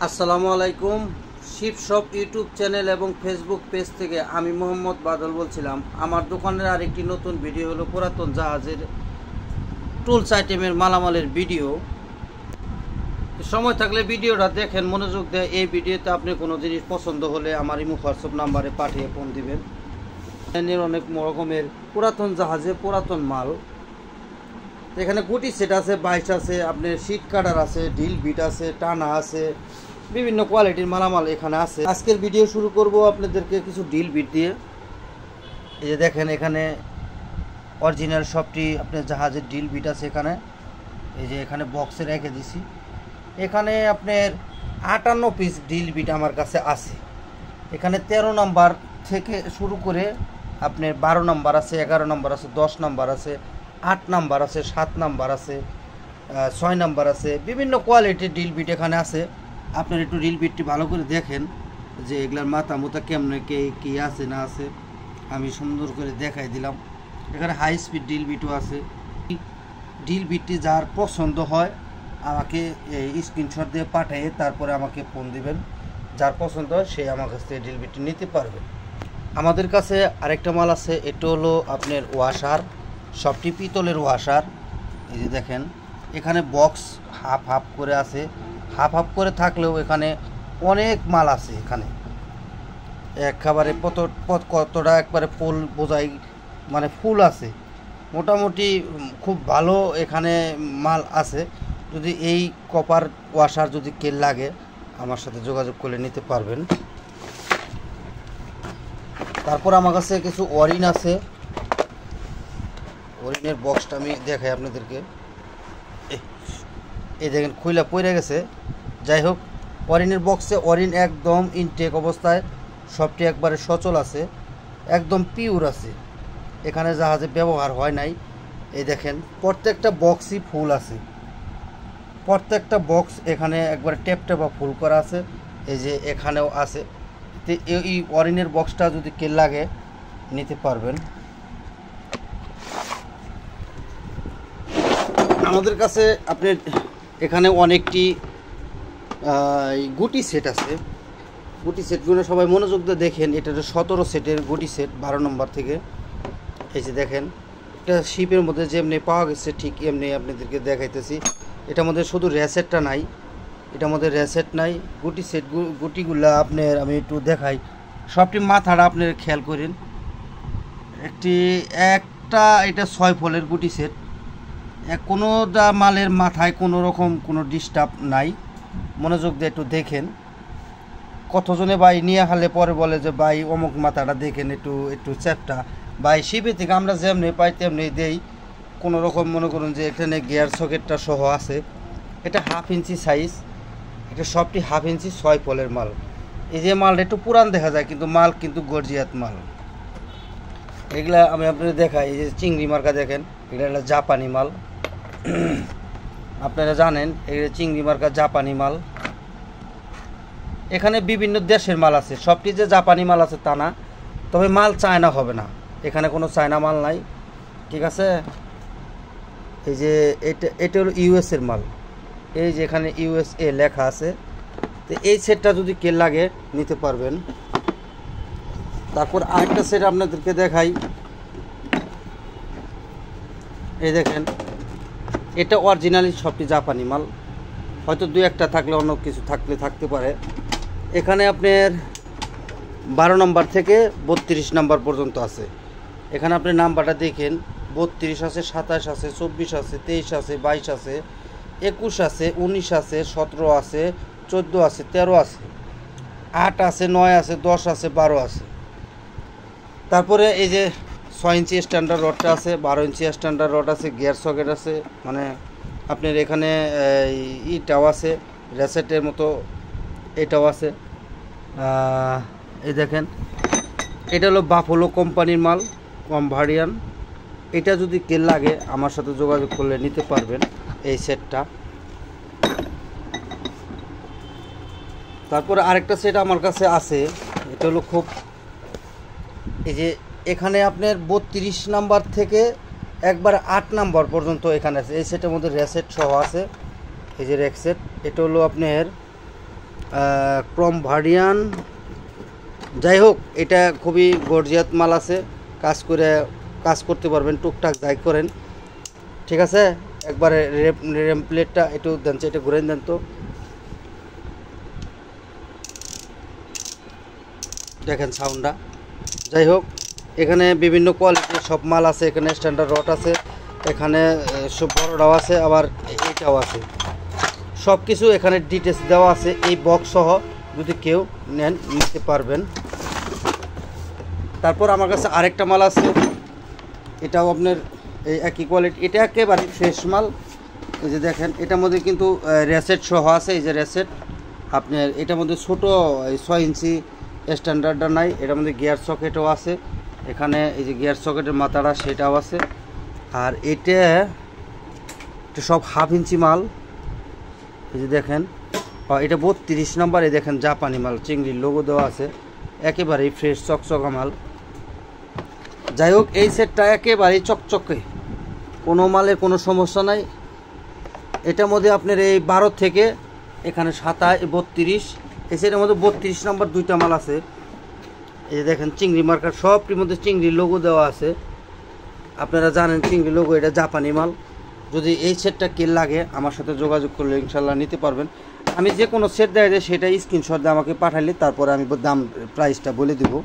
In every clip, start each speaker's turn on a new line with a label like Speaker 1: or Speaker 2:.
Speaker 1: আসসালামু আলাইকুম। Sheep shop YouTube channel এবং ফেসবুক পেজ থেকে আমি মোহাম্মদ বাদল বলছিলাম। আমার দোকানের আরেকটি নতুন ভিডিও হলো পুরাতন জাহাজের টুলস আইটেমের মালামালের ভিডিও। সময় থাকলে ভিডিওটা দেখেন, মনোযোগ দেয়। এই ভিডিওতে আপনি কোনো জিনিস পছন্দ হলে আমার ইমো হোয়াটসঅ্যাপ নাম্বারে পাঠিয়ে ফোন দিবেন। অনেক রকমের পুরাতন জাহাজে পুরাতন মাল এখানে গুটি সেট আছে, বাইশ আছে, আপনার শীট কাটার আছে, ঢিল বিট আছে, টানা আছে, বিভিন্ন কোয়ালিটির মালামাল এখানে আছে। আজকের ভিডিও শুরু করব আপনাদেরকে কিছু ঢিল বিট দিয়ে। এই যে দেখেন এখানে অরিজিনাল সবটি আপনার জাহাজের ঢিল বিট আছে। এখানে এই যে এখানে বক্সে রেখে দিছি। এখানে আপনার 58 পিস ঢিল বিট আমার কাছে আছে। এখানে 13 নাম্বার থেকে শুরু করে আপনার 12 নাম্বার আছে, 11 নাম্বার আছে, 10 নাম্বার আছে, 8 নাম্বার আছে, 7 নাম্বার আছে, 6 নাম্বার আছে, বিভিন্ন কোয়ালিটির ড্রিল বিট এখানে আছে। আপনার একটু ড্রিল বিটটি ভালো করে দেখেন যে এগুলার মাথা মোতা কেমনে কি আছে না আছে, আমি সুন্দর করে দেখাই দিলাম। এখানে হাই স্পিড ড্রিল বিটও আছে। ড্রিল বিটটি যার পছন্দ হয় আমাকে স্ক্রিনশট দিয়ে পাঠিয়ে তারপরে আমাকে ফোন দিবেন। যার পছন্দ হয় সে আমার কাছ থেকে ড্রিল বিটটি নিতে পারবে। আমাদের কাছে আরেকটা মাল আছে, এটা হলো আপনার ওয়াশার, সবটি পিতলের ওয়াশার। এই যে দেখেন এখানে বক্স হাফ হাফ করে আছে, হাফ হাফ করে থাকলেও এখানে অনেক মাল আছে। এখানে একেবারে কতটা একবারে ফুল বোঝাই, মানে ফুল আছে, মোটামুটি খুব ভালো এখানে মাল আছে। যদি এই কপার ওয়াশার যদি কেল লাগে আমার সাথে যোগাযোগ করে নিতে পারবেন। তারপর আমার কাছে কিছু ওয়ারিন আছে। ওরিনের বক্সটা আমি দেখাই আপনাদেরকে। এই দেখেন খুইলা পড়ে গেছে। যাই হোক, ওরিনের বক্সে ওরিন একদম ইনটেক অবস্থায়, সবটি একবারে সচল আছে, একদম পিওর আছে, এখানে জাহাজে ব্যবহার হয় নাই। এই দেখেন প্রত্যেকটা বক্সই ফুল আছে, প্রত্যেকটা বক্স এখানে একবারে টেপা ফুল করা আছে। এই যে এখানেও আছে। তো এই ওরিনের বক্সটা যদি কে লাগে নিতে পারবেন। আমাদের কাছে আপনার এখানে অনেকটি গুটি সেট আছে। গুটি সেটগুলো সবাই মনোযোগ দিয়ে দেখেন। এটা 17 সেটের গুটি সেট, 12 নম্বর থেকে। এই যে দেখেন এটা শিপের মধ্যে যেমনি পাওয়া গেছে ঠিক এমনি আপনাদেরকে দেখাইতেছি। এটার মধ্যে শুধু র্যাসেটটা নাই, এটার মধ্যে র্যাসেট নাই। গুটি সেট গুটিগুলা আপনার আমি একটু দেখাই। সবটি মাথাটা আপনার খেয়াল করেন। একটা এটা 6 ফলের গুটি সেট। কোনো মালের মাথায় কোনো রকম কোনো ডিস্টার্ব নাই। মনোযোগ দিয়ে একটু দেখেন। কতজনে ভাই নিয়ে হালে পরে বলে যে ভাই অমুক মাথাটা দেখেন একটু চ্যাপটা। ভাই শিপে থেকে আমরা যেমনি পাই তেমনি দেই। কোনো রকম মনে করুন যে এখানে গিয়ার সকেটটা সহ আছে। এটা 1/2 ইঞ্চি সাইজ। এটা সবটি 1/2 ইঞ্চি 6 ফলের মাল। এই যে মালটা একটু পুরান দেখা যায় কিন্তু মাল কিন্তু গর্জিয়াত মাল। এগুলা আমি আপনাদের দেখাই। এই যে চিংড়ি মার্কা দেখেন, এটা হলো জাপানি মাল। আপনারা জানেন এগুলো চিংড়ি মার্কা জাপানি মাল। এখানে বিভিন্ন দেশের মাল আছে, সবটি যে জাপানি মাল আছে তা না, তবে মাল চায়না হবে না, এখানে কোনো চায়না মাল নাই, ঠিক আছে। এই যে এটা হলো ইউএসের মাল। এই যে এখানে ইউএসএ লেখা আছে। তো এই সেটটা যদি কে লাগে নিতে পারবেন। তারপর আরেকটা সেট আপনাদেরকে দেখাই। এই দেখেন এটা অরিজিনালি সবটি জাপানি মাল, হয়তো 2-1টা থাকলে অন্য কিছু থাকতে পারে। এখানে আপনার 12 নম্বর থেকে 32 নম্বর পর্যন্ত আছে। এখানে আপনি নাম্বারটা দেখেন, 32 আছে, 27 আছে, 24 আছে, 23 আছে, 22 আছে, 21 আছে, 19 আছে, 17 আছে, 14 আছে, 13 আছে, 8 আছে, 9 আছে, 10 আছে, 12 আছে। তারপরে এই যে 6 ইঞ্চি স্ট্যান্ডার্ড রডটা আছে, 12 ইঞ্চি স্ট্যান্ডার্ড রড আছে, গিয়ার সকেট আছে, মানে আপনার এখানে ইটাও আছে, র্যাসেটের মতো এটাও আছে। এই দেখেন এটা হলো বাফলো কোম্পানির মাল, কমভারিয়ান। এটা যদি কে লাগে আমার সাথে যোগাযোগ করলে নিতে পারবেন এই সেটটা। তারপরে আরেকটা সেট আমার কাছে আছে, এটা হলো খুব, এই যে এখানে আপনার 32 নাম্বার থেকে একবার 8 নাম্বার পর্যন্ত এখানে আছে। এই সেটের মধ্যে র্যাসেট সহ আছে। এই যে র্যাক সেট, এটা হলো আপনার ক্রম ভার্ডিয়ান। যাই হোক, এটা খুবই গর্জিয়াত মাল আছে, কাজ করতে পারবেন টুকটাক যাই করেন, ঠিক আছে। একবারে রেম প্লেটটা একটু দেন, এটা ঘুরে দেন তো, দেখেন সাউন্ডটা। যাই হোক, এখানে বিভিন্ন কোয়ালিটির সব মাল আছে, এখানে স্ট্যান্ডার্ড রড আছে, এখানে সব বড়টাও আছে, আবার এইটাও আছে, সব কিছু এখানে ডিটেলস দেওয়া আছে। এই বক্স সহ যদি কেউ নেন নিতে পারবেন। তারপর আমার কাছে আরেকটা মাল আছে, এটাও আপনার এই একই কোয়ালিটি, এটা একেবারে ফ্রেশ মাল। এই যে দেখেন, এটার মধ্যে কিন্তু রেসেট সহ আছে, এই যে রেসেট আপনার, এটার মধ্যে ছোটো 6 ইঞ্চি স্ট্যান্ডার্ডটা নাই, এটার মধ্যে গিয়ার সকেটও আছে, এখানে এই যে গিয়ার সকেটের মাথাটা সেটাও আছে। আর এটা সব হাফ ইঞ্চি মাল, এই যে দেখেন, এটা 32 নম্বর, এই দেখেন জাপানি মাল, চিংড়ির লোগো দেওয়া আছে, একেবারেই ফ্রেশ চকচকা মাল। যাই হোক, এই সেটটা একেবারেই চকচকে, কোনো মালের কোনো সমস্যা নাই। এটার মধ্যে আপনার এই 12 থেকে এখানে 32, এই সেটের মধ্যে 32 নম্বর 2টা মাল আছে। এই যে দেখেন চিংড়ি মার্কার, সবটির মধ্যে চিংড়ির লোগো দেওয়া আছে। আপনারা জানেন চিংড়ি লোগো, এটা জাপানি মাল। যদি এই সেটটা কে লাগে আমার সাথে যোগাযোগ করলে ইনশাল্লাহ নিতে পারবেন। আমি যে কোনো সেট দেখা যায় সেটা স্ক্রিনশট দিয়ে আমাকে পাঠাইলে তারপরে আমি দাম প্রাইসটা বলে দেবো।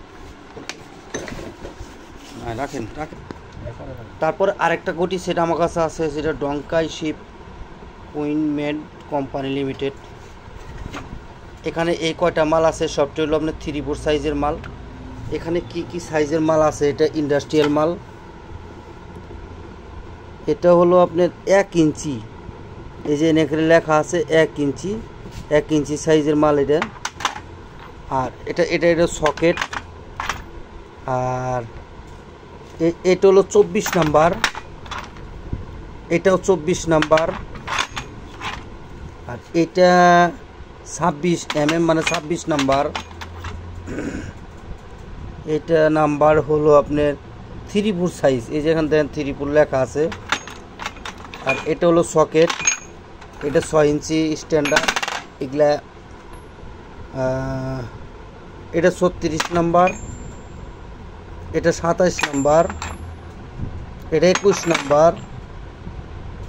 Speaker 1: রাখেন। তারপর আরেকটা গটি সেট আমার কাছে আছে, সেটা ডঙ্কাই শিপ উইনমেড কোম্পানি লিমিটেড। এখানে এই কয়টা মাল আছে সবটা হলো আপনার 3/4 সাইজের মাল। এখানে কি সাইজের মাল আছে, এটা ইন্ডাস্ট্রিয়াল মাল, এটা হলো আপনার 1 ইঞ্চি, এই যে এখানে লেখা আছে 1 ইঞ্চি সাইজের মাল এটা। আর এটা সকেট। আর এটা হলো 24 নাম্বার, এটাও 24 নাম্বার। আর এটা 26 mm, মানে 26 নাম্বার। এটা নাম্বার হলো আপনার 3/4 সাইজ, এই যে এখানে দেখেন 3/4 লেখা আছে। আর এটা হলো সকেট, এটা 6 ইঞ্চি স্ট্যান্ডার্ড। এগুলা এটা 36 নাম্বার, এটা 27 নাম্বার, এটা 21 নাম্বার।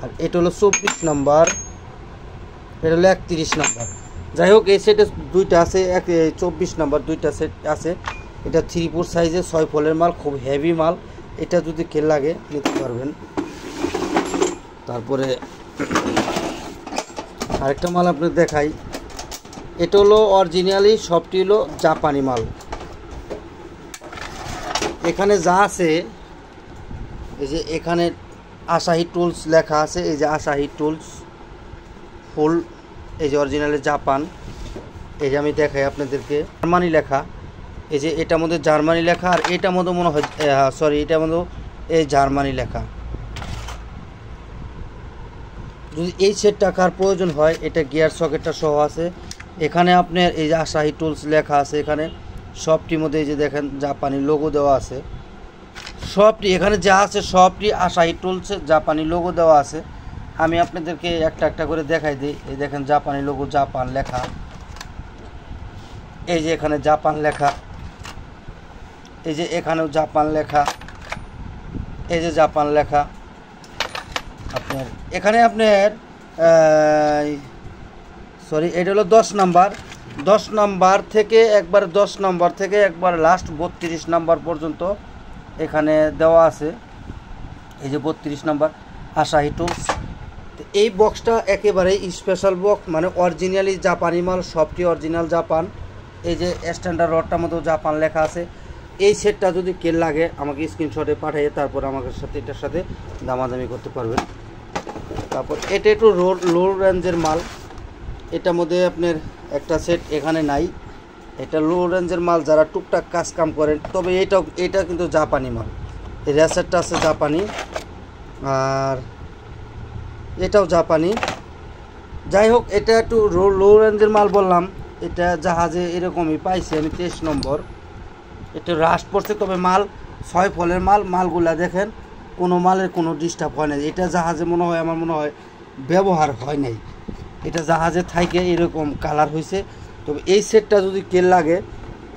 Speaker 1: আর এটা হলো 24 নাম্বার, এটা হলো 31 নাম্বার। যাই হোক, এই সেটে 2টা আছে, 24 নাম্বার 2টা সেট আছে। এটা 3/4 সাইজের 6 ফলের মাল, খুব হেভি মাল। এটা যদি কে লাগে নিতে পারবেন। তারপরে আরেকটা মাল আপনাদের দেখাই, এটা হলো অরিজিনালি, সবটি হলো জাপানি মাল। এখানে যা আছে, এই যে এখানে আসাহি টুলস লেখা আছে, এই যে আসাহি টুলস ফুল, এই যে অরিজিনালি জাপান। এই যে আমি দেখাই আপনাদেরকে, জার্মানি লেখা, এই যে এটার মধ্যে জার্মানি লেখা। আর এটার মধ্যে মনে হয় সরি, এটার মধ্যে এই জার্মানি লেখা। যদি এই সেট টাকার প্রয়োজন হয়, এটা গিয়ার সকেটটা সহ আছে। এখানে আপনার এই যে আসাহি টুলস লেখা আছে, এখানে সবটির মধ্যে এই যে দেখেন জাপানি লোগো দেওয়া আছে। সবটি এখানে যা আছে সবটি আসাহি টুলসে জাপানি লোগো দেওয়া আছে। আমি আপনাদেরকে একটা একটা করে দেখাই দিই। এই দেখেন জাপানি লোগো, জাপান লেখা, এই যে এখানে জাপান লেখা, এই যে এখানেও জাপান লেখা, এই যে জাপান লেখা। আপনার এখানে আপনার সরি, এটা হলো 10 নাম্বার, 10 নাম্বার থেকে একবার 10 নাম্বার থেকে একবার লাস্ট 32 নাম্বার পর্যন্ত এখানে দেওয়া আছে। এই যে 32 নাম্বার আসাহি টুলস। এই বক্সটা একেবারে স্পেশাল বক্স, মানে অরিজিনালি জাপানি মাল, সবটি অরিজিনাল জাপান। এই যে স্ট্যান্ডার্ড রডটার মতো জাপান লেখা আছে। এই সেটটা যদি কে লাগে আমাকে স্ক্রিনশটে পাঠিয়ে তারপর আমাদের সাথে এটার সাথে দামাদামি করতে পারবেন। তারপর এটা একটু লো রেঞ্জের মাল, এটার মধ্যে আপনার একটা সেট এখানে নাই। এটা লো রেঞ্জের মাল, যারা টুকটাক কাজ কাম করেন। তবে এটা কিন্তু জাপানি মাল, এই রেসেটটা আছে জাপানি, আর এটাও জাপানি। যাই হোক, এটা একটু লো রেঞ্জের মাল বললাম। এটা জাহাজে এরকমই পাইছি আমি 23 নম্বর। এটা রাস্ট পড়ছে, তবে মাল 6 ফলের মাল। মালগুলা দেখেন, কোনো মালের কোনো ডিস্টার্ব হয় না। এটা জাহাজে মনে হয়, আমার মনে হয় ব্যবহার হয় নাই, এটা জাহাজে থাইকে এরকম কালার হয়েছে। তো তবে এই সেটটা যদি কেল লাগে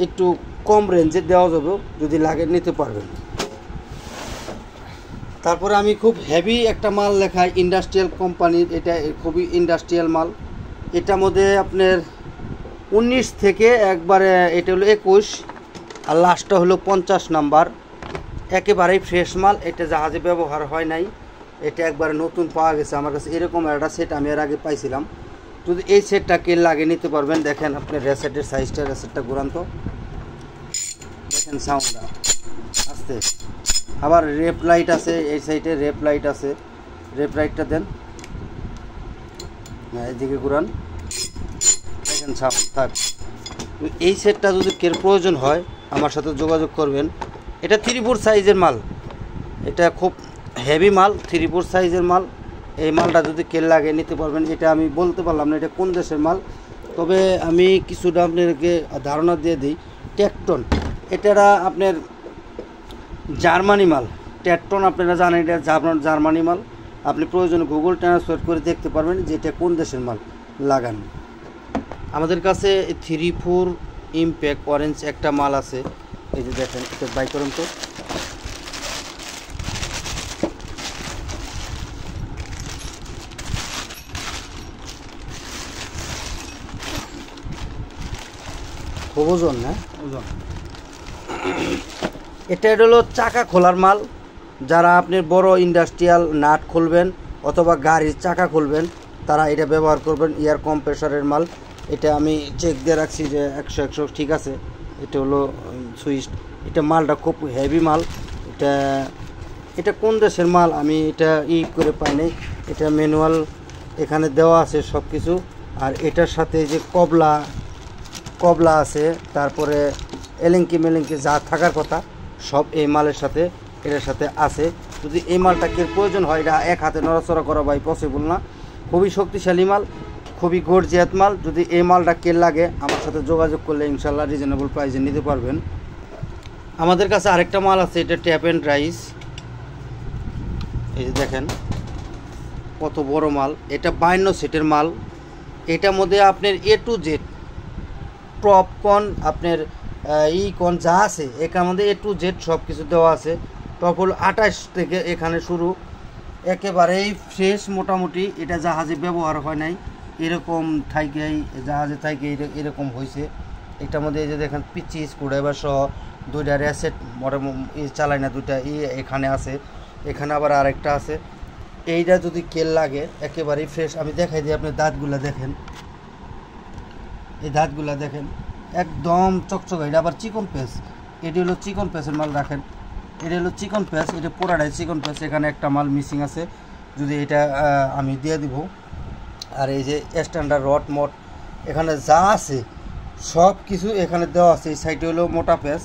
Speaker 1: একটু কম রেঞ্জে দেওয়া যাবে, যদি লাগে নিতে পারবেন। তারপরে আমি খুব হেভি একটা মাল লেখাই ইন্ডাস্ট্রিয়াল কোম্পানির, এটা খুবই ইন্ডাস্ট্রিয়াল মাল। এটার মধ্যে আপনার 19 থেকে একবারে এটা হলো 21 আর লাস্টটা হলো 50 নাম্বার, একেবারেই ফ্রেশ মাল। এটা জাহাজে ব্যবহার হয় নাই, এটা একবারে নতুন পাওয়া গেছে আমার কাছে। এরকম একটা সেট আমি এর আগে পাইছিলাম। যদি এই সেটটা কে লাগে নিতে পারবেন। দেখেন আপনার রেসেটের সাইজটা, রেসেটটা ঘুরান্ত দেখেন, সাউন্ডটা আস্তে। আবার রেপ লাইট আছে এই সাইডে, রেপ লাইট আছে, রেপ লাইটটা দেন, এইদিকে ঘুরান, দেখেন সাউন্ড থাক। এই সেটটা যদি কের প্রয়োজন হয় আমার সাথে যোগাযোগ করবেন। এটা 3/4 সাইজের মাল, এটা খুব হেভি মাল, 3/4 সাইজের মাল। এই মালটা যদি কেল লাগে নিতে পারবেন। এটা আমি বলতে পারলাম না এটা কোন দেশের মাল, তবে আমি কিছুটা আপনাদেরকে ধারণা দিয়ে দিই। টেকটন, এটা আপনার জার্মানি মাল। টেকটন আপনারা জানেন এটা জার্মানি মাল। আপনি প্রয়োজনে গুগল ট্রান্সলেট করে দেখতে পারবেন যে এটা কোন দেশের মাল লাগান। আমাদের কাছে 3/4 ইমপ্যাক্ট অরেঞ্জ একটা মাল আছে, এই যে দেখেন, এটা বাই করুন তো। খুব ওজন না, ওজন। এটা হলো চাকা খোলার মাল। যারা আপনি বড় ইন্ডাস্ট্রিয়াল নাট খুলবেন অথবা গাড়ির চাকা খুলবেন তারা এটা ব্যবহার করবেন। এয়ার কম্প্রেসারের মাল। এটা আমি চেক দিয়ে রাখছি যে 100 ঠিক আছে। এটা হলো সুইচ। এটা মালটা খুব হেভি মাল। এটা কোন দেশের মাল আমি এটা করে পাই নাই। এটা ম্যানুয়াল এখানে দেওয়া আছে সব কিছু। আর এটার সাথে যে কবলা আছে, তারপরে এলেঙ্কি মেলেঙ্কি যা থাকার কথা সব এই মালের সাথে, এটার সাথে আছে। যদি এই মালটাকে প্রয়োজন হয়, এটা এক হাতে নড়াচড়া করা ভাই পসিবল না। খুবই শক্তিশালী মাল, খুবই গর্জিয়াত মাল। যদি এই মালটা কে লাগে আমার সাথে যোগাযোগ করলে ইনশাল্লাহ রিজনেবল প্রাইসে নিতে পারবেন। আমাদের কাছে আরেকটা মাল আছে, এটা ট্যাপ অ্যান্ড রাইস। এই যে দেখেন কত বড় মাল। এটা 52 সেটের মাল। এটার মধ্যে আপনার A to Z টপকর্ন, আপনার কর্ন যা আছে এখানের মধ্যে A to Z সব কিছু দেওয়া আছে। টপ হল 28 থেকে এখানে শুরু, একেবারেই ফ্রেশ মোটামুটি। এটা জাহাজে ব্যবহার হয় নাই, এরকম থাইকেই জাহাজে থাইকে এরকম হয়েছে। এটার মধ্যে এই যে দেখেন পিচি স্ক্রুড্রাইভার সহ 2টা রেসেট চালায় না, 2টা এখানে আছে, এখানে আবার আরেকটা আছে। এইটা যদি কেল লাগে একেবারেই ফ্রেশ। আমি দেখাই দিই, আপনি দাঁতগুলো দেখেন, এই দাঁতগুলো দেখেন একদম চকচকে। এটা আবার চিকন পেস, এটি হলো চিকন পেসের মাল। রাখেন, এটা হলো চিকন পেস, এটা পুরাটাই চিকন পেস। এখানে একটা মাল মিসিং আছে, যদি এটা আমি দিয়ে দিব। আর এই যে স্ট্যান্ডার্ড রড মট এখানে যা আছে সব কিছু এখানে দেওয়া আছে। এই সাইডে হলো মোটা পেস।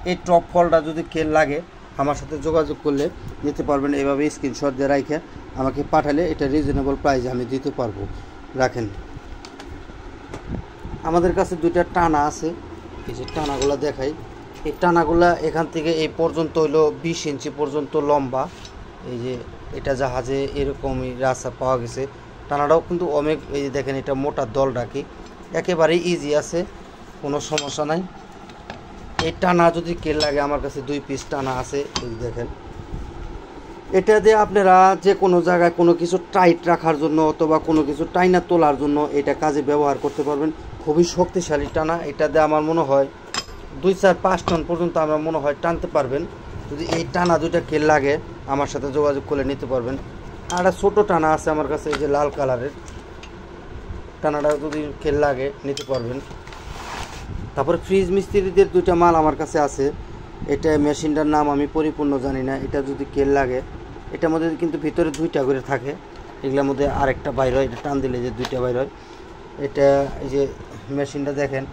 Speaker 1: এই টপ ফলটা যদি কেল লাগে আমার সাথে যোগাযোগ করলে নিতে পারবেন। এইভাবে স্ক্রিনশট দিয়ে রাখে আমাকে পাঠালে এটা রিজনেবল প্রাইসে আমি দিতে পারবো। রাখেন, আমাদের কাছে 2টা টানা আছে। এই যে টানাগুলো দেখাই, এই টানাগুলো এখান থেকে এই পর্যন্ত হইলো 20 ইঞ্চি পর্যন্ত লম্বা। এই যে এটা জাহাজে এরকমই রাস্তা পাওয়া গেছে। টানাটাও কিন্তু অনেক, এই যে দেখেন এটা মোটা দল রাখি, একেবারেই ইজি আছে, কোনো সমস্যা নাই। এই টানা যদি কেল লাগে আমার কাছে 2 পিস টানা আছে। এই দেখেন, এটা দিয়ে আপনারা যে কোনো জায়গায় কোনো কিছু টাইট রাখার জন্য অথবা কোনো কিছু টাইনা তোলার জন্য এটা কাজে ব্যবহার করতে পারবেন। খুবই শক্তিশালী টানা। এটা দিয়ে আমার মনে হয় 2-4-5 টন পর্যন্ত আমরা মনে হয় টানতে পারবেন। যদি এই টানা 2টা কেল লাগে আমার সাথে যোগাযোগ করলে নিতে পারবেন। আর একটা ছোটো টানা আছে আমার কাছে, এই যে লাল কালারের টানাটা যদি কেল লাগে নিতে পারবেন। তারপরে ফ্রিজ মিস্ত্রিদের 2টা মাল আমার কাছে আছে। এটা মেশিনটার নাম আমি পরিপূর্ণ জানি না। এটা যদি কেল লাগে, এটার মধ্যে কিন্তু ভিতরে 2টা করে থাকে, এগুলোর মধ্যে আরেকটা বাইর হয়। এটা টান দিলে যে 2টা বাইর হয়। এটা এই যে মেশিনটা দেখেন,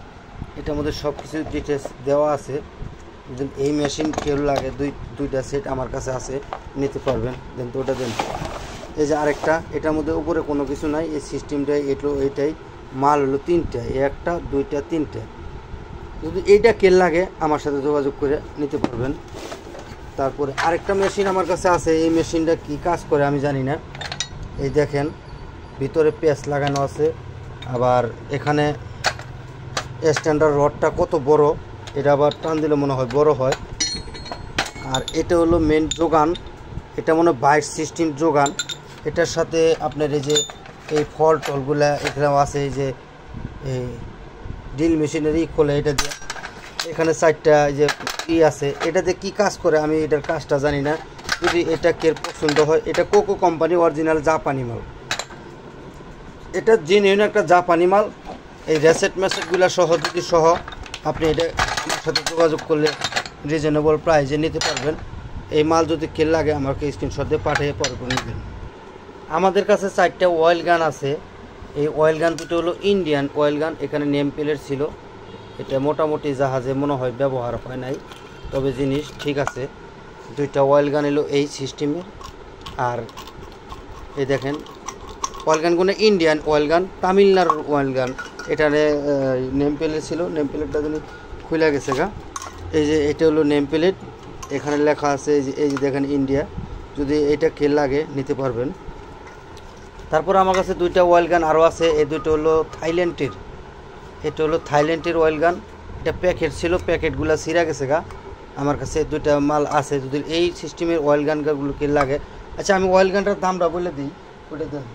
Speaker 1: এটার মধ্যে সব কিছু ডিটেলস দেওয়া আছে। যদি এই মেশিন কেল লাগে 2টা সেট আমার কাছে আছে, নিতে পারবেন। দেন তো ওটা দেন। এই যে আরেকটা, এটার মধ্যে উপরে কোনো কিছু নাই, এই সিস্টেমটাই এইটাই। মাল হলো 3টা, 1টা 2টা 3টা। যদি এইটা কেল লাগে আমার সাথে যোগাযোগ করে নিতে পারবেন। তারপরে আরেকটা মেশিন আমার কাছে আছে। এই মেশিনটা কি কাজ করে আমি জানি না। এই দেখেন ভিতরে পেঁচ লাগানো আছে, আবার এখানে স্ট্যান্ডার্ড রডটা কত বড়, এটা আবার টান দিলে মনে হয় বড় হয়। আর এটা হলো মেন যোগান, এটা মনে হয় বাইট সিস্টেম যোগান। এটার সাথে আপনার এই যে এই ফল টলগুলা এখানেও আছে, এই যে এই ড্রিল মেশিনারি খোলে এটা দিয়ে। এখানে 4টা যে ই আছে, এটাতে কি কাজ করে আমি এটার কাজটা জানি না। যদি এটা কে পছন্দ হয়, এটা কোকো কোম্পানি অরিজিনাল জাপানি মাল, এটা জেনুইন একটা জাপানি মাল। এই রেসেট মেসেটগুলো সহ যদি সহ আপনি এটা আমার সাথে যোগাযোগ করলে রিজনেবল প্রাইসে নিতে পারবেন। এই মাল যদি কেল লাগে আমাকে স্ক্রিনশট দিয়ে পাঠিয়ে পরে করে নেবেন। আমাদের কাছে 4টা অয়েল গান আছে। এই অয়েল গান দুটো হলো ইন্ডিয়ান অয়েল গান, এখানে নেম প্লেট ছিল। এটা মোটামুটি জাহাজে মনে হয় ব্যবহার হয় নাই, তবে জিনিস ঠিক আছে। 2টা অয়েল গান এলো এই সিস্টেমের। আর এই দেখেন অয়েল গানগুলো ইন্ডিয়ান অয়েল গান, তামিলনাড়ুর অয়েল গান। এটারে নেম প্লেট ছিল, নেম প্লেটটা যদি খুলে গেছে গা। এই যে এটা হলো নেম প্লেট, এখানে লেখা আছে এই যে দেখেন ইন্ডিয়া। যদি এটা খেল লাগে নিতে পারবেন। তারপর আমার কাছে 2টা অয়েল গান আরও আছে। এই দুটো হলো থাইল্যান্ডের, এটা হলো থাইল্যান্ডের অয়েল গান। এটা প্যাকেট ছিল, প্যাকেটগুলো ছিঁড়া গেছে গা। আমার কাছে 2টা মাল আছে, যদি এই সিস্টেমের অয়েল গানগুলোকে লাগে। আচ্ছা আমি অয়েল গানটার দামটা বলে দিই, ওটা দেন।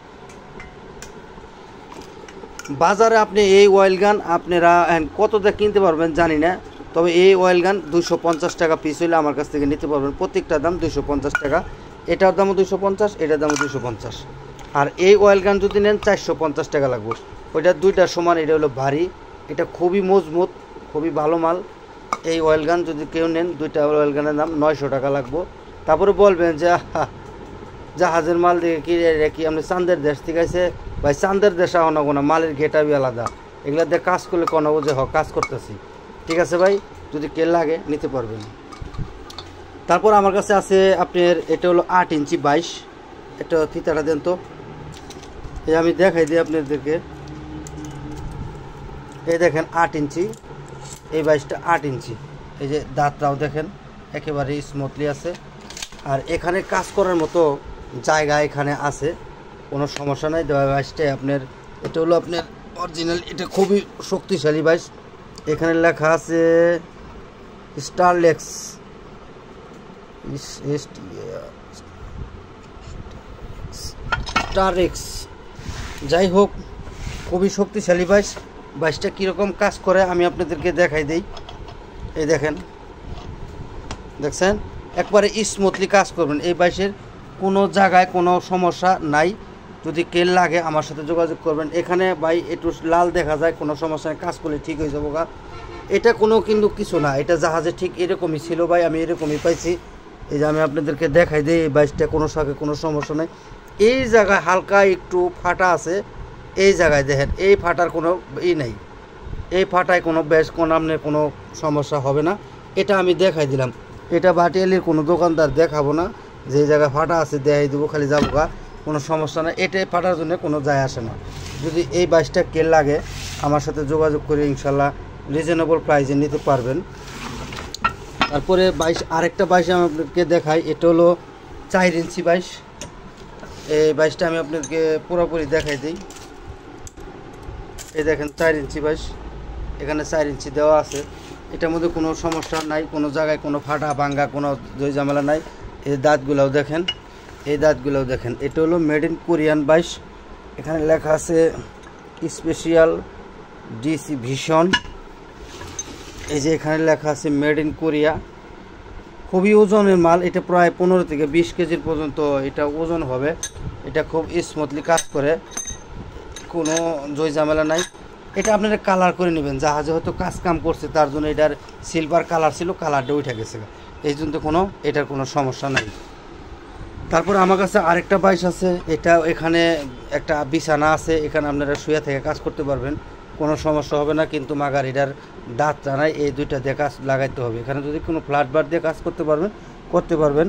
Speaker 1: বাজারে আপনি এই অয়েল গান আপনারা কতটা কিনতে পারবেন জানি না, তবে এই অয়েল গান 250 টাকা পিস হইলে আমার কাছ থেকে নিতে পারবেন। প্রত্যেকটার দাম 250 টাকা, এটার দামও 250, এটার দামও 250। আর এই অয়েল গান যদি নেন 450 টাকা লাগবে। ওইটা 2টার সমান, এটা হলো ভারী, এটা খুবই মজবুত, খুবই ভালো মাল। এই অয়েল গান যদি কেউ নেন 2টা অয়েল গানের দাম 900 টাকা লাগবে। তারপরে বলবেন যে জাহাজের মাল দেখে কি আপনি চান্দের দেশ থেকে আছে? ভাই চান্দের দেশে অনগো না, মালের ঘেটাবি আলাদা। এগুলা দিয়ে কাজ করলে কোনো যে কাজ করতেছি। ঠিক আছে ভাই, যদি কে লাগে নিতে পারবেন। তারপর আমার কাছে আছে আপনার, এটা হলো 8 ইঞ্চি 22। এটা ফিতাটা দেন তো, এই আমি দেখাই দিই আপনাদেরকে। এই দেখেন 8 ইঞ্চি, এই 22টা 8 ইঞ্চি। এই যে দাঁতটাও দেখেন একেবারে স্মুথলি আছে। আর এখানে কাজ করার মতো জায়গা এখানে আছে, কোনো সমস্যা নাই। 22টাই আপনার, এটা হলো আপনার অরিজিনাল, এটা খুবই শক্তিশালী 22। এখানে লেখা আছে স্টারলেক্স, স্টারেক্স, যাই হোক খুবই শক্তিশালী 22টা কীরকম কাজ করে আমি আপনাদেরকে দেখাই দিই। এই দেখেন, দেখছেন একবারে স্মুথলি কাজ করবেন। এই 22-এর কোনো জায়গায় কোনো সমস্যা নাই। যদি কেল লাগে আমার সাথে যোগাযোগ করবেন। এখানে ভাই একটু লাল দেখা যায়, কোনো সমস্যা নেই, কাজ করলে ঠিক হয়ে যাবো গা। এটা কোনো কিন্তু কিছু না, এটা জাহাজে ঠিক এরকমই ছিল ভাই, আমি এরকমই পাইছি। এই যে আমি আপনাদেরকে দেখাই দিই, এই 22টা কোনো সাথে কোনো সমস্যা নেই। এই জায়গায় হালকা একটু ফাটা আছে, এই জায়গায় দেখেন এই ফাটার কোনো নেই, এই ফাটায় কোনো কোনো আপনার কোনো সমস্যা হবে না। এটা আমি দেখাই দিলাম, এটা বাটিয়ালির কোনো দোকানদার দেখাবো না, যে জায়গায় ফাটা আছে দেখাই দেবো, খালি যাবো গা, কোনো সমস্যা না। এটাই ফাটার জন্য কোনো যায় আসে না। যদি এই 22টা কেল লাগে আমার সাথে যোগাযোগ করে ইনশাল্লাহ রিজনেবল প্রাইসে নিতে পারবেন। তারপরে 22 আরেকটা 22 আমি আপনাদেরকে দেখাই, এটা হলো 4 ইঞ্চি 22। এই 22টা আমি আপনাদেরকে পুরোপুরি দেখাই দিই। এই দেখেন 4 ইঞ্চি 22, এখানে 4 ইঞ্চি দেওয়া আছে। এটার মধ্যে কোনো সমস্যা নাই, কোনো জায়গায় কোনো ফাটা ভাঙ্গা কোনো জয় ঝামেলা নাই। এই দাঁতগুলোও দেখেন, এই দাঁতগুলোও দেখেন। এটা হলো মেড ইন কোরিয়ান 22। এখানে লেখা আছে স্পেশাল ডিসি ভিশন। এই যে এখানে লেখা আছে মেড ইন কোরিয়া। খুবই ওজনের মাল, এটা প্রায় 15 থেকে 20 কেজির পর্যন্ত এটা ওজন হবে। এটা খুব স্মুথলি কাজ করে, কোনো জয় ঝামেলা নাই। এটা আপনারা কালার করে নেবেন, জাহাজে হয়তো কাজ কাম করছে তার জন্য এটার সিলভার কালার ছিল, কালারটা উঠে গেছে, এই জন্য এটার কোনো সমস্যা নাই। তারপর আমার কাছে আরেকটা 22 আছে, এটা এখানে একটা বিছানা আছে, এখানে আপনারা শুয়ে থেকে কাজ করতে পারবেন, কোনো সমস্যা হবে না। কিন্তু মাগার এটার দাঁত জানাই, এই 2টা দিয়ে কাজ লাগাইতে হবে। এখানে যদি কোনো ফ্ল্যাট বার দিয়ে কাজ করতে পারবেন।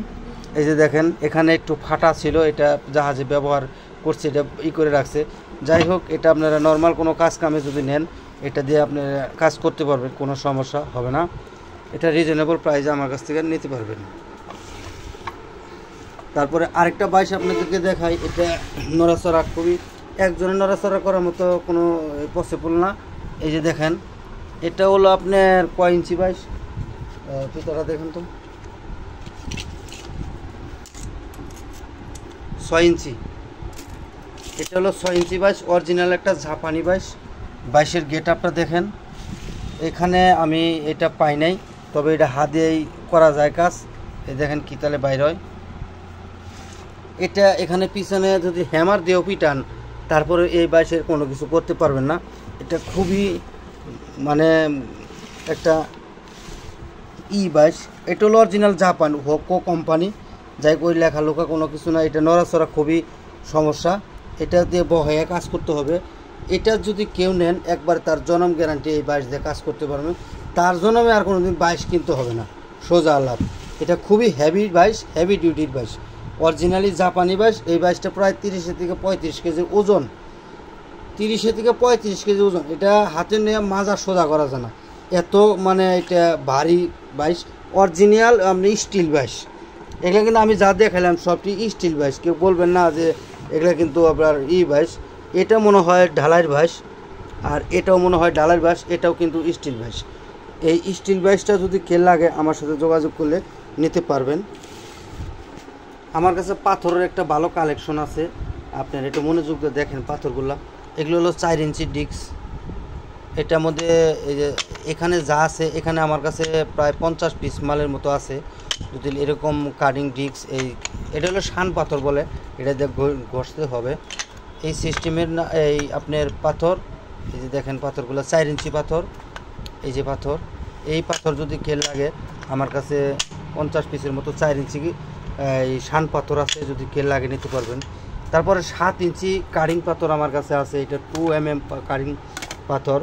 Speaker 1: এই যে দেখেন এখানে একটু ফাটা ছিল, এটা জাহাজে ব্যবহার করছে, এটা করে রাখছে। যাই হোক, এটা আপনারা নর্মাল কোনো কাজ কামে যদি নেন এটা দিয়ে আপনারা কাজ করতে পারবেন, কোনো সমস্যা হবে না। এটা রিজনেবল প্রাইসে আমার কাছ থেকে নিতে পারবেন। তারপরে আরেকটা 22 আপনাদেরকে দেখাই, এটা নড়াচড়া খুবই, একজনের নড়াচড়া করার মতো কোনো পসিবল না। এই যে দেখেন এটা হলো আপনার কয় ইঞ্চি বাইশ, ফিতাটা দেখেন তো, 6 ইঞ্চি। এটা হলো 6 ইঞ্চি বাইশ, অরিজিনাল একটা জাপানি বাইশ। বাইশের গেট আপটা দেখেন, এখানে আমি এটা পাই নাই, তবে এটা হাত দিয়েই করা যায় কাজ। এই দেখেন কি তালে বাইর হয়। এটা এখানে পিছনে যদি হ্যামার দিয়েও পিটান, তারপরে এই বাইশের কোনো কিছু করতে পারবেন না। এটা খুবই মানে একটা বাইশ। এটা হলো অরিজিনাল জাপান হোকো কোম্পানি, যাই কই লেখা লোকা কোনো কিছু না। এটা নড়াচড়া খুবই সমস্যা, এটা দিয়ে বহাইয়া কাজ করতে হবে। এটা যদি কেউ নেন একবার তার জনম গ্যারান্টি, এই বাইশ দিয়ে কাজ করতে পারবেন, তার জন্মে আর কোনো দিন বাইশ কিনতে হবে না, সোজা লাভ। এটা খুবই হেভি বাইশ, হেভি ডিউটির বাইশ, অরিজিনালি জাপানি বাইশ। এই বাইশটা প্রায় 30 থেকে 35 কেজির ওজন, 30 থেকে 35 কেজি ওজন। এটা হাতে নিয়ে মাজা সোজা করা যায় না, এত মানে এটা ভারী বাইশ। অরিজিনাল আপনি স্টিল বাইশ। এগুলো কিন্তু আমি যা দেখালাম সবটি স্টিল বাইশ, কেউ বলবেন না যে এগুলো কিন্তু আপনার বাইশ। এটা মনে হয় ঢালাইয়ের বাইশ, আর এটাও মনে হয় ঢালাইয়ের বাইশ, এটাও কিন্তু স্টিল বাইশ। এই স্টিল বাইশটা যদি কে লাগে আমার সাথে যোগাযোগ করলে নিতে পারবেন। আমার কাছে পাথরের একটা ভালো কালেকশন আছে, আপনার এটা মনোযোগ দিয়ে দেখেন পাথরগুলো। এগুলো হলো 4 ইঞ্চি ডিস্ক। এটার মধ্যে এই যে এখানে যা আছে, এখানে আমার কাছে প্রায় 50 পিস মালের মতো আছে। যদি এরকম কাটিং ডিস্ক, এটা হলো শান পাথর বলে, এটা দিয়ে ঘষতে হবে এই সিস্টেমের না। এই আপনার পাথর, এই যে দেখেন পাথরগুলো 4 ইঞ্চি পাথর। এই যে পাথর, এই পাথর যদি কে লাগে আমার কাছে 50 পিসের মতো 4 ইঞ্চি এই শান পাথর আছে, যদি কে লাগে নিতে পারবেন। তারপরে 7 ইঞ্চি কারিং পাথর আমার কাছে আছে, এটা 2 mm কারিং পাথর।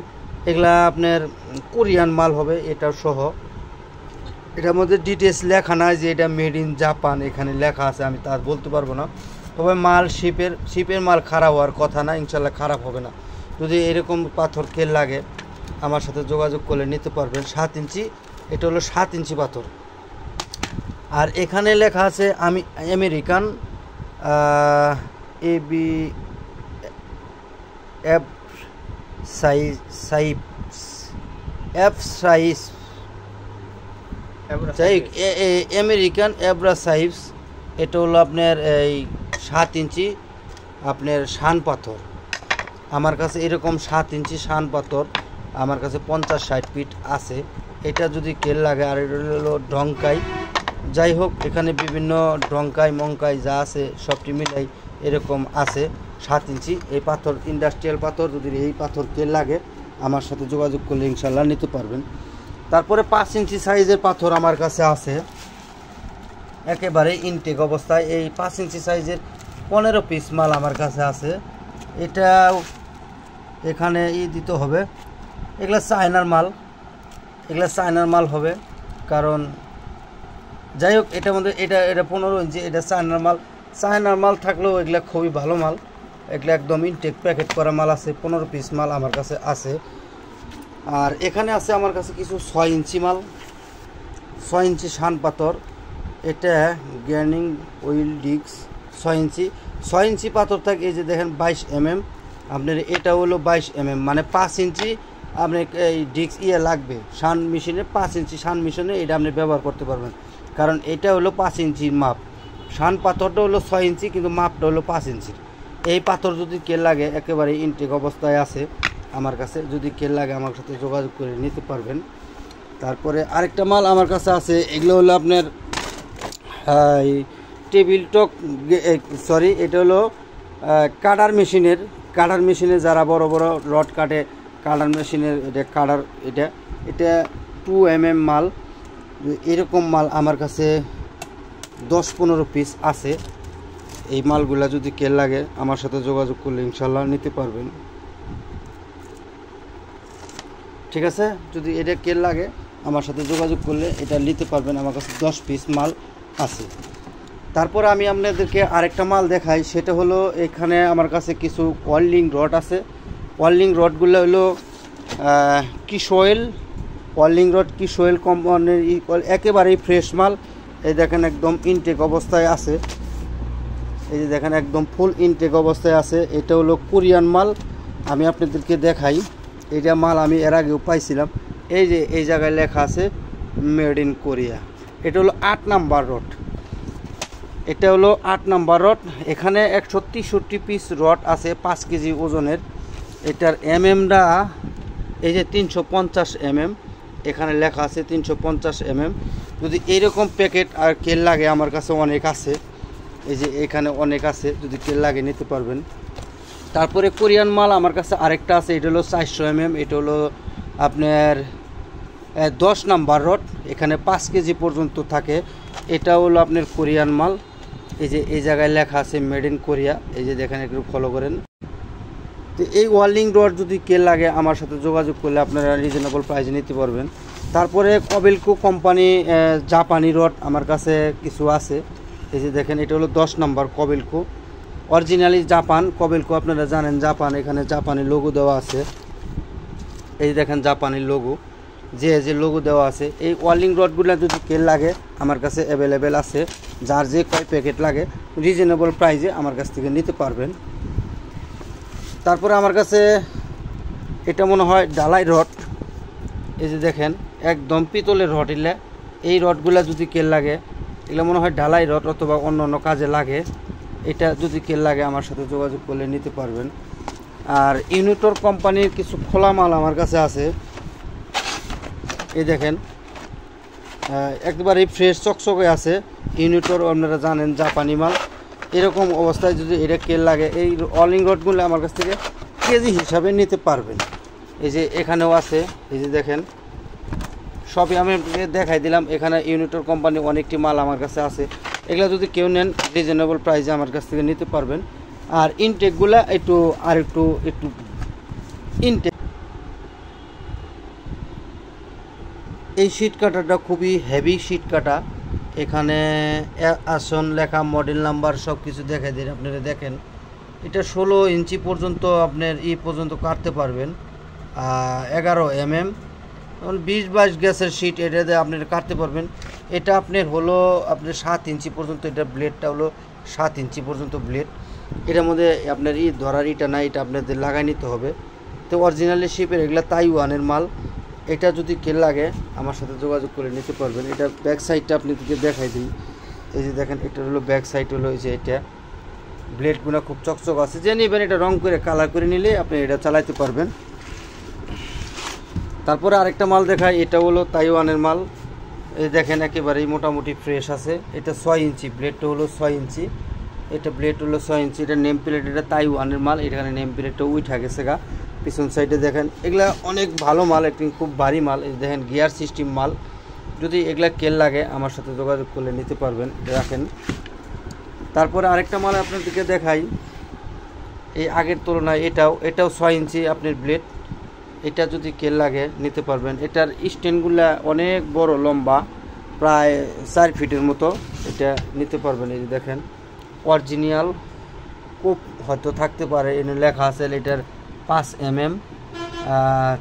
Speaker 1: এগুলা আপনার কোরিয়ান মাল হবে এটা সহ। এটার মধ্যে ডিটেলস লেখা নাই যে এটা মেড ইন জাপান, এখানে লেখা আছে, আমি তা বলতে পারবো না। তবে মাল শিপের মাল খারাপ হওয়ার কথা না, ইনশাল্লাহ খারাপ হবে না। যদি এরকম পাথর কে লাগে আমার সাথে যোগাযোগ করলে নিতে পারবেন। 7 ইঞ্চি, এটা হলো 7 ইঞ্চি পাথর। আর এখানে লেখা আছে আমি American A B F American a bra size. এটা হলো আপনার এই 7 ইঞ্চি আপনার শান পাথর। আমার কাছে এরকম 7 ইঞ্চি শান পাথর আমার কাছে 50-60 ফিট আছে। এটা যদি কেল লাগে। আর এটা হলো ডঙ্কাই, যাই হোক এখানে বিভিন্ন ডঙ্কাই মঙ্কাই যা আছে সবটি মিলাই এরকম আছে 7 ইঞ্চি। এই পাথর ইন্ডাস্ট্রিয়াল পাথর, যদি এই পাথর কেল লাগে আমার সাথে যোগাযোগ করলে ইনশাল্লাহ নিতে পারবেন। তারপরে 5 ইঞ্চি সাইজের পাথর আমার কাছে আছে একেবারে ইনটেক অবস্থায়। এই 5 ইঞ্চি সাইজের 15 পিস মাল আমার কাছে আছে। এটা এখানে দিতে হবে, এগুলা চায়নার মাল হবে। কারণ যাই হোক এটার মধ্যে এটা 15 ইঞ্চি, এটা চায়নার মাল থাকলেও এগুলা খুবই ভালো মাল, এগুলো একদম ইনটেক প্যাকেট করা মাল আছে। 15 পিস মাল আমার কাছে আছে। আর এখানে আছে আমার কাছে কিছু 6 ইঞ্চি মাল, 6 ইঞ্চি শান পাথর। এটা গ্যানিং ওয়েল ডিস্ক 6 ইঞ্চি পাথর থাকে। এই যে দেখেন 22 mm আপনার, এটা হলো 22 mm, মানে 5 ইঞ্চি আপনি এই ডিস্ক লাগবে শান মেশিনে। 5 ইঞ্চি শান মেশিনে এটা আপনি ব্যবহার করতে পারবেন, কারণ এটা হলো 5 ইঞ্চির মাপ। শান পাথরটা হলো 6 ইঞ্চি, কিন্তু মাপটা হলো 5 ইঞ্চির। এই পাথর যদি কে লাগে একেবারে ইনটেক অবস্থায় আছে আমার কাছে, যদি কে লাগে আমার সাথে যোগাযোগ করে নিতে পারবেন। তারপরে আরেকটা মাল আমার কাছে আছে, এগুলো হলো আপনার টেবিল টক, সরি এটা হলো কাটার মেশিনে যারা বড় বড় রড কাটে, কাটার মেশিনের এটা 2 mm মাল। এরকম মাল আমার কাছে 10-15 পিস আছে। এই মালগুলা যদি কে লাগে আমার সাথে যোগাযোগ করলে ইনশাল্লাহ নিতে পারবেন, ঠিক আছে। যদি এটা কে লাগে আমার সাথে যোগাযোগ করলে এটা নিতে পারবেন। আমার কাছে 10 পিস মাল আছে। তারপর আমি আপনাদেরকে আরেকটা মাল দেখাই, সেটা হলো এখানে আমার কাছে কিছু ওয়েল্ডিং রড আছে। ওয়েল্ডিং রডগুলো হলো কিশোয়েল ওয়েল্ডিং রড, কিশোয়েল কোম্পানির একেবারেই ফ্রেশ মাল। এই দেখেন একদম ইনটেক অবস্থায় আছে, এই যে দেখেন একদম ফুল ইনটেক অবস্থায় আছে। এটা হলো কোরিয়ান মাল। আমি আপনাদেরকে দেখাই, এটা মাল আমি এর আগেও পাইছিলাম, এই যে এই জায়গায় লেখা আছে মেড ইন কোরিয়া। এটা হলো 8 নাম্বার রড, এটা হলো 8 নাম্বার রড। এখানে 163 পিস রড আছে 5 কেজি ওজনের। এটার এমএমটা এই যে 350 mm, এখানে লেখা আছে 350 mm। যদি এইরকম প্যাকেট আর কেল লাগে আমার কাছে অনেক আছে, এই যে এখানে অনেক আছে, যদি কেল লাগে নিতে পারবেন। তারপরে কোরিয়ান মাল আমার কাছে আরেকটা আছে, এটা হলো 400 mm, এটা হলো আপনার 10 নাম্বার রড, এখানে 5 কেজি পর্যন্ত থাকে। এটা হলো আপনার কোরিয়ান মাল। এই যে এই জায়গায় লেখা আছে মেড ইন কোরিয়া, এই যে দেখেন, একটু ফলো করেন। তো এই ওয়েল্ডিং রড যদি কেল লাগে আমার সাথে যোগাযোগ করলে আপনারা রিজনেবল প্রাইসে নিতে পারবেন। তারপরে কবেলকো কোম্পানি জাপানি রড আমার কাছে কিছু আছে, এই যে দেখেন, এটা হলো 10 নাম্বার কবেলকো, অরিজিনালি জাপান কবেলকো, আপনারা জানেন জাপান, এখানে জাপানি লোগো দেওয়া আছে, এই যে দেখেন জাপানি লোগো, যে লোগো দেওয়া আছে। এই ওয়েল্ডিং রডগুলো যদি কেল লাগে আমার কাছে অ্যাভেলেবেল আছে, যার যে কয় প্যাকেট লাগে রিজনেবল প্রাইসে আমার কাছ থেকে নিতে পারবেন। তারপরে আমার কাছে এটা মনে হয় ঢালাই রড, এই যে দেখেন একদম পিতলের রড। এই রডগুলো যদি কেল লাগে এগুলো মনে হয় ঢালাই রড অথবা অন্য অন্য কাজে লাগে। এটা যদি কেল লাগে আমার সাথে যোগাযোগ করলে নিতে পারবেন। আর ইউনিটর কোম্পানির কিছু খোলা মাল আমার কাছে আছে, এই দেখেন একবারেই ফ্রেশ চকচকে আছে। ইউনিটর আপনারা জানেন জাপানি মাল। এরকম অবস্থায় যদি এটা কেল লাগে এই ওয়েল্ডিং রডগুলো আমার কাছ থেকে কেজি হিসাবে নিতে পারবেন। এই যে এখানেও আছে, এই যে দেখেন, সবই আমি দেখাই দিলাম। এখানে ইউনিটর কোম্পানি অনেকটি মাল আমার কাছে আছে, এগুলো যদি কেউ নেন রিজনেবল প্রাইসে আমার কাছ থেকে নিতে পারবেন। আর ইনটেকগুলো একটু ইনটেক, এই শিট কাটাটা খুবই হেভি শিট কাটা। এখানে আসন লেখা, মডেল নাম্বার সব কিছু দেখাই দিন, আপনারা দেখেন। এটা 16 ইঞ্চি পর্যন্ত আপনার পর্যন্ত কাটতে পারবেন, 11 mm, 20-22 গ্যাসের শিট এটাতে আপনারা কাটতে পারবেন। এটা আপনার হলো আপনার 7 ইঞ্চি পর্যন্ত, এটা ব্লেডটা হলো 7 ইঞ্চি পর্যন্ত ব্লেড। এটার মধ্যে আপনার ধরার ইটা নাই, এটা আপনাদের লাগাই নিতে হবে। তো অরিজিনালি শিপের এগুলো তাইওয়ানের মাল। এটা যদি কেল লাগে আমার সাথে যোগাযোগ করে নিতে পারবেন। এটা ব্যাক সাইডটা আপনাদেরকে দেখাই দিই, এই যে দেখেন, এটা হলো ব্যাক সাইড, হলো এই যে এটা ব্লেডগুলো খুব চকচক আছে, যে নেবেন এটা রং করে কালার করে নিলে আপনি এটা চালাইতে পারবেন। তারপরে আরেকটা মাল দেখাই, এটা হলো তাইওয়ানের মাল, এই দেখেন একেবারেই মোটামুটি ফ্রেশ আছে। এটা 6 ইঞ্চি, ব্লেডটা হলো 6 ইঞ্চি, এটা ব্লেড হলো 6 ইঞ্চি। এটা নেম প্লেট, এটা তাইওয়ানের মাল, এখানে নেম প্লেটটা উঠা গেছে গা। পিছন সাইডে দেখেন, এগুলা অনেক ভালো মাল, একটি খুব ভারী মাল। এই দেখেন গিয়ার সিস্টেম মাল। যদি এগুলা কেল লাগে আমার সাথে যোগাযোগ করলে নিতে পারবেন, রাখেন। তারপরে আরেকটা মাল আপনাদেরকে দেখাই, এই আগের তুলনায় এটাও 6 ইঞ্চি আপনার ব্লেড। এটা যদি কেল লাগে নিতে পারবেন। এটার স্ট্যান্ডগুলা অনেক বড়, লম্বা, প্রায় 4 ফিটের মতো, এটা নিতে পারবেন। এই যে দেখেন অরিজিনাল কোপ হয়তো থাকতে পারে, এনে লেখা আছে। এটার 5 mm,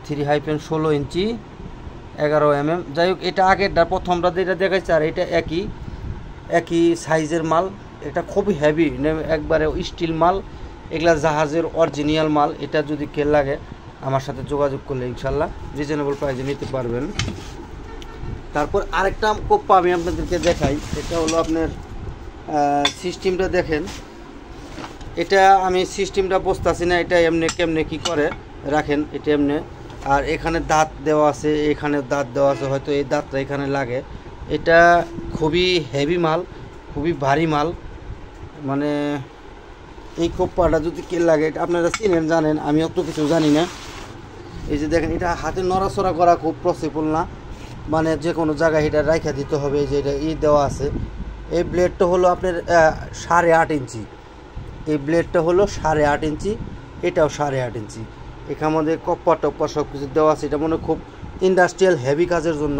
Speaker 1: 3-16 ইঞ্চি, 11 mm। যাই হোক, এটা আগেরটা প্রথমটা যেটা দেখাচ্ছে, আর এটা একই সাইজের মাল। এটা খুবই হেভি, একবারে স্টিল মাল, এগুলা জাহাজের অরিজিনাল মাল। এটা যদি কেল লাগে আমার সাথে যোগাযোগ করলে ইনশাল্লাহ রিজনেবল প্রাইসে নিতে পারবেন। তারপর আরেকটা কোপ্পা আমি আপনাদেরকে দেখাই, এটা হলো আপনার সিস্টেমটা দেখেন। এটা আমি সিস্টেমটা বুঝতেছি না, এটা এমনি কেমনে কি করে রাখেন, এটা এমনি। আর এখানে দাঁত দেওয়া আছে, এখানে দাঁত দেওয়া আছে, হয়তো এই দাঁতটা এখানে লাগে। এটা খুবই হেভি মাল, খুবই ভারী মাল, মানে এই কোপ্পাটা যদি কেল লাগে, এটা আপনারা চিনেন জানেন, আমি অত কিছু জানি না। এই যে দেখেন, এটা হাতে নড়াচড়া করা খুব পসিবল না, মানে যে কোনো জায়গায় এটা রাইখা দিতে হবে। এই যে এটা দেওয়া আছে। এই ব্লেডটা হলো আপনার 8.5 ইঞ্চি, এই ব্লেডটা হলো 8.5 ইঞ্চি, এটাও 8.5 ইঞ্চি। এখানে আমাদের কপ্পা টপ্পা সব কিছু দেওয়া আছে। এটা মনে খুব ইন্ডাস্ট্রিয়াল হেভি কাজের জন্য।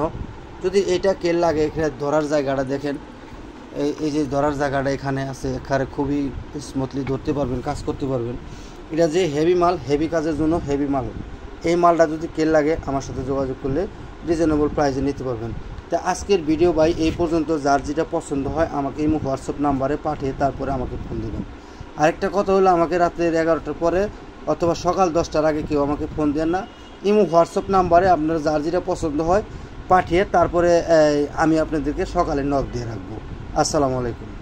Speaker 1: যদি এটা কেল লাগে, এখানে ধরার জায়গাটা দেখেন, এই যে ধরার জায়গাটা এখানে আছে, এখানে খুবই স্মুথলি ধরতে পারবেন, কাজ করতে পারবেন। এটা যে হেভি মাল, হেভি কাজের জন্য হেভি মাল। এই মালটা যদি কেল লাগে আমার সাথে যোগাযোগ করলে রিজনেবল প্রাইসে নিতে পারবেন। তা আজকের ভিডিও ভাই এই পর্যন্ত। যার যেটা পছন্দ হয় আমাকে এই হোয়াটসঅ্যাপ নাম্বারে পাঠিয়ে তারপরে আমাকে ফোন দেবেন। আরেকটা কথা হলো, আমাকে রাত্রে 11টার পরে অথবা সকাল 10টার আগে কেউ আমাকে ফোন দেন না, ইমো হোয়াটসঅ্যাপ নাম্বারে আপনার যার যেটা পছন্দ হয় পাঠিয়ে তারপরে আমি আপনাদেরকে সকালে নক দিয়ে রাখবো। আসসালামু আলাইকুম।